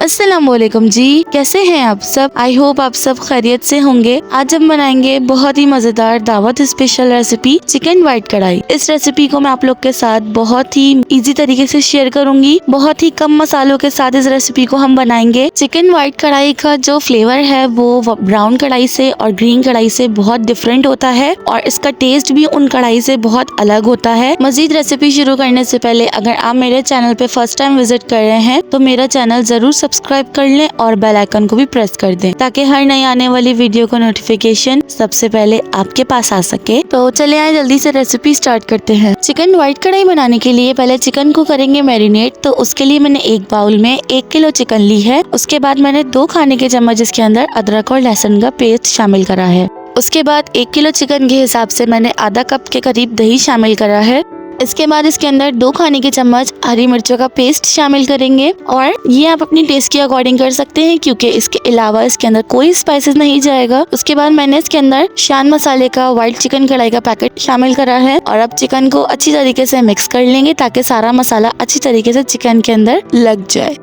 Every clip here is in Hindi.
अस्सलामुअलैकुम जी, कैसे हैं आप सब। आई होप आप सब खैरियत से होंगे। आज हम बनाएंगे बहुत ही मजेदार दावत स्पेशल रेसिपी चिकन वाइट कढ़ाई। इस रेसिपी को मैं आप लोग के साथ बहुत ही इजी तरीके से शेयर करूंगी। बहुत ही कम मसालों के साथ इस रेसिपी को हम बनाएंगे। चिकन वाइट कढ़ाई का जो फ्लेवर है वो ब्राउन कढ़ाई से और ग्रीन कढ़ाई से बहुत डिफरेंट होता है और इसका टेस्ट भी उन कढ़ाई से बहुत अलग होता है। मजीद रेसिपी शुरू करने से पहले अगर आप मेरे चैनल पे फर्स्ट टाइम विजिट कर रहे हैं तो मेरा चैनल जरूर सब्सक्राइब कर लें और बेल आइकन को भी प्रेस कर दें ताकि हर नई आने वाली वीडियो का नोटिफिकेशन सबसे पहले आपके पास आ सके। तो चले आए जल्दी से रेसिपी स्टार्ट करते हैं। चिकन वाइट कढ़ाई बनाने के लिए पहले चिकन को करेंगे मैरिनेट। तो उसके लिए मैंने एक बाउल में 1 किलो चिकन ली है। उसके बाद मैंने 2 खाने के चम्मच इसके अंदर अदरक और लहसुन का पेस्ट शामिल करा है। उसके बाद 1 किलो चिकन के हिसाब से मैंने आधा कप के करीब दही शामिल करा है। इसके बाद इसके अंदर 2 खाने के चम्मच हरी मिर्चों का पेस्ट शामिल करेंगे और ये आप अपनी टेस्ट के अकॉर्डिंग कर सकते हैं क्योंकि इसके अलावा इसके अंदर कोई स्पाइसेस नहीं जाएगा। उसके बाद मैंने इसके अंदर शान मसाले का व्हाइट चिकन कढ़ाई का पैकेट शामिल करा है और अब चिकन को अच्छी तरीके से मिक्स कर लेंगे ताकि सारा मसाला अच्छी तरीके से चिकन के अंदर लग जाए।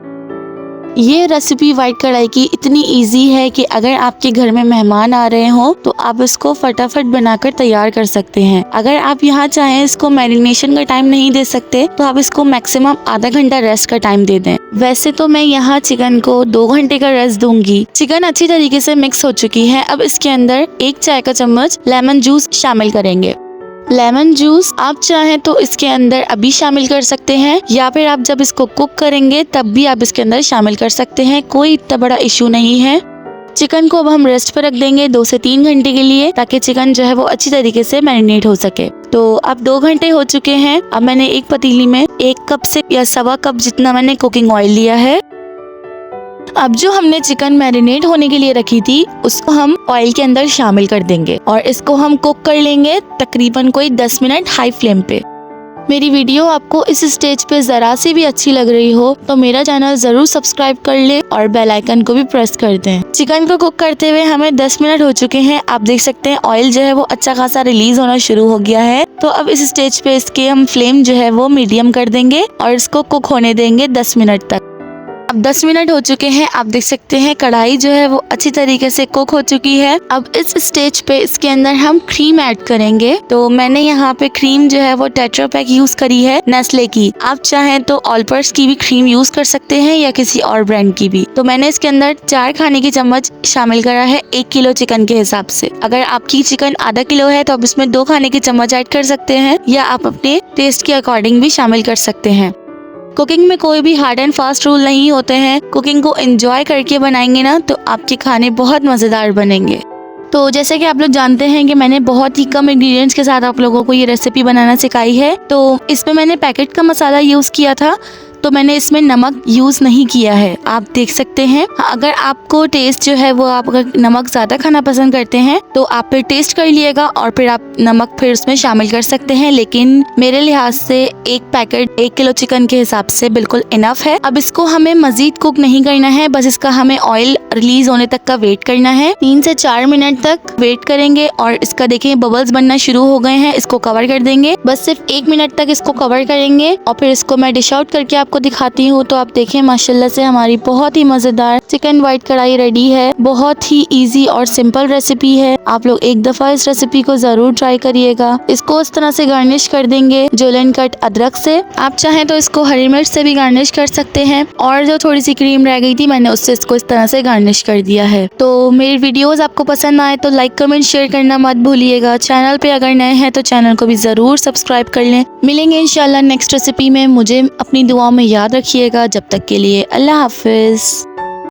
ये रेसिपी वाइट कढ़ाई की इतनी इजी है कि अगर आपके घर में मेहमान आ रहे हो तो आप इसको फटाफट बनाकर तैयार कर सकते हैं। अगर आप यहाँ चाहें इसको मैरिनेशन का टाइम नहीं दे सकते तो आप इसको मैक्सिमम आधा घंटा रेस्ट का टाइम दे दें। वैसे तो मैं यहाँ चिकन को 2 घंटे का रेस्ट दूंगी। चिकन अच्छी तरीके से मिक्स हो चुकी है। अब इसके अंदर 1 चाय का चम्मच लेमन जूस शामिल करेंगे। लेमन जूस आप चाहें तो इसके अंदर अभी शामिल कर सकते हैं या फिर आप जब इसको कुक करेंगे तब भी आप इसके अंदर शामिल कर सकते हैं। कोई इतना बड़ा इशू नहीं है। चिकन को अब हम रेस्ट पर रख देंगे 2 से 3 घंटे के लिए ताकि चिकन जो है वो अच्छी तरीके से मैरिनेट हो सके। तो अब 2 घंटे हो चुके हैं। अब मैंने एक पतीली में 1 कप से या 1.25 कप जितना मैंने कुकिंग ऑयल लिया है। अब जो हमने चिकन मैरिनेट होने के लिए रखी थी उसको हम ऑयल के अंदर शामिल कर देंगे और इसको हम कुक कर लेंगे तकरीबन कोई 10 मिनट हाई फ्लेम पे। मेरी वीडियो आपको इस स्टेज पे जरा सी भी अच्छी लग रही हो तो मेरा चैनल जरूर सब्सक्राइब कर ले और बेल आइकन को भी प्रेस कर दें। चिकन को कुक करते हुए हमें 10 मिनट हो चुके हैं। आप देख सकते हैं ऑयल जो है वो अच्छा खासा रिलीज होना शुरू हो गया है। तो अब इस स्टेज पे इसके हम फ्लेम जो है वो मीडियम कर देंगे और इसको कुक होने देंगे 10 मिनट तक। अब 10 मिनट हो चुके हैं। आप देख सकते हैं कढ़ाई जो है वो अच्छी तरीके से कुक हो चुकी है। अब इस स्टेज पे इसके अंदर हम क्रीम ऐड करेंगे। तो मैंने यहाँ पे क्रीम जो है वो टेट्रा पैक यूज करी है नेस्ले की। आप चाहें तो ऑलपर्स की भी क्रीम यूज कर सकते हैं या किसी और ब्रांड की भी। तो मैंने इसके अंदर 4 खाने के चम्मच शामिल करा है 1 किलो चिकन के हिसाब से। अगर आपकी चिकन आधा किलो है तो आप इसमें 2 खाने के चम्मच ऐड कर सकते हैं या आप अपने टेस्ट के अकॉर्डिंग भी शामिल कर सकते हैं। कुकिंग में कोई भी हार्ड एंड फास्ट रूल नहीं होते हैं। कुकिंग को एंजॉय करके बनाएंगे ना तो आपके खाने बहुत मजेदार बनेंगे। तो जैसे कि आप लोग जानते हैं कि मैंने बहुत ही कम इंग्रेडिएंट्स के साथ आप लोगों को ये रेसिपी बनाना सिखाई है। तो इसमें मैंने पैकेट का मसाला यूज किया था तो मैंने इसमें नमक यूज नहीं किया है। आप देख सकते हैं अगर आपको टेस्ट जो है वो आप अगर नमक ज्यादा खाना पसंद करते हैं तो आप फिर टेस्ट कर लिएगा और फिर आप नमक फिर उसमें शामिल कर सकते हैं। लेकिन मेरे लिहाज से एक पैकेट 1 किलो चिकन के हिसाब से बिल्कुल इनफ है। अब इसको हमें मजीद कुक नहीं करना है, बस इसका हमें ऑयल रिलीज होने तक का वेट करना है। 3 से 4 मिनट तक वेट करेंगे और इसका देखिए बबल्स बनना शुरू हो गए हैं। इसको कवर कर देंगे। बस सिर्फ 1 मिनट तक इसको कवर करेंगे और फिर इसको मैं डिश आउट करके आपको दिखाती हूँ। तो आप देखें माशाल्लाह से हमारी बहुत ही मजेदार चिकन वाइट कढ़ाई रेडी है। बहुत ही इजी और सिंपल रेसिपी है। आप लोग एक दफा इस रेसिपी को जरूर ट्राई करिएगा। इसको इस तरह से गार्निश कर देंगे जुलियन कट अदरक से। आप चाहें तो इसको हरी मिर्च से भी गार्निश कर सकते हैं और जो थोड़ी सी क्रीम रह गई थी मैंने उससे इसको इस तरह से गार्निश कर दिया है। तो मेरी वीडियोस आपको पसंद आए तो लाइक कमेंट शेयर करना मत भूलिएगा। चैनल पे अगर नए हैं तो चैनल को भी जरूर सब्सक्राइब कर लें। मिलेंगे इंशाल्लाह नेक्स्ट रेसिपी में। मुझे अपनी दुआओं में याद रखिएगा। जब तक के लिए अल्लाह हाफिज।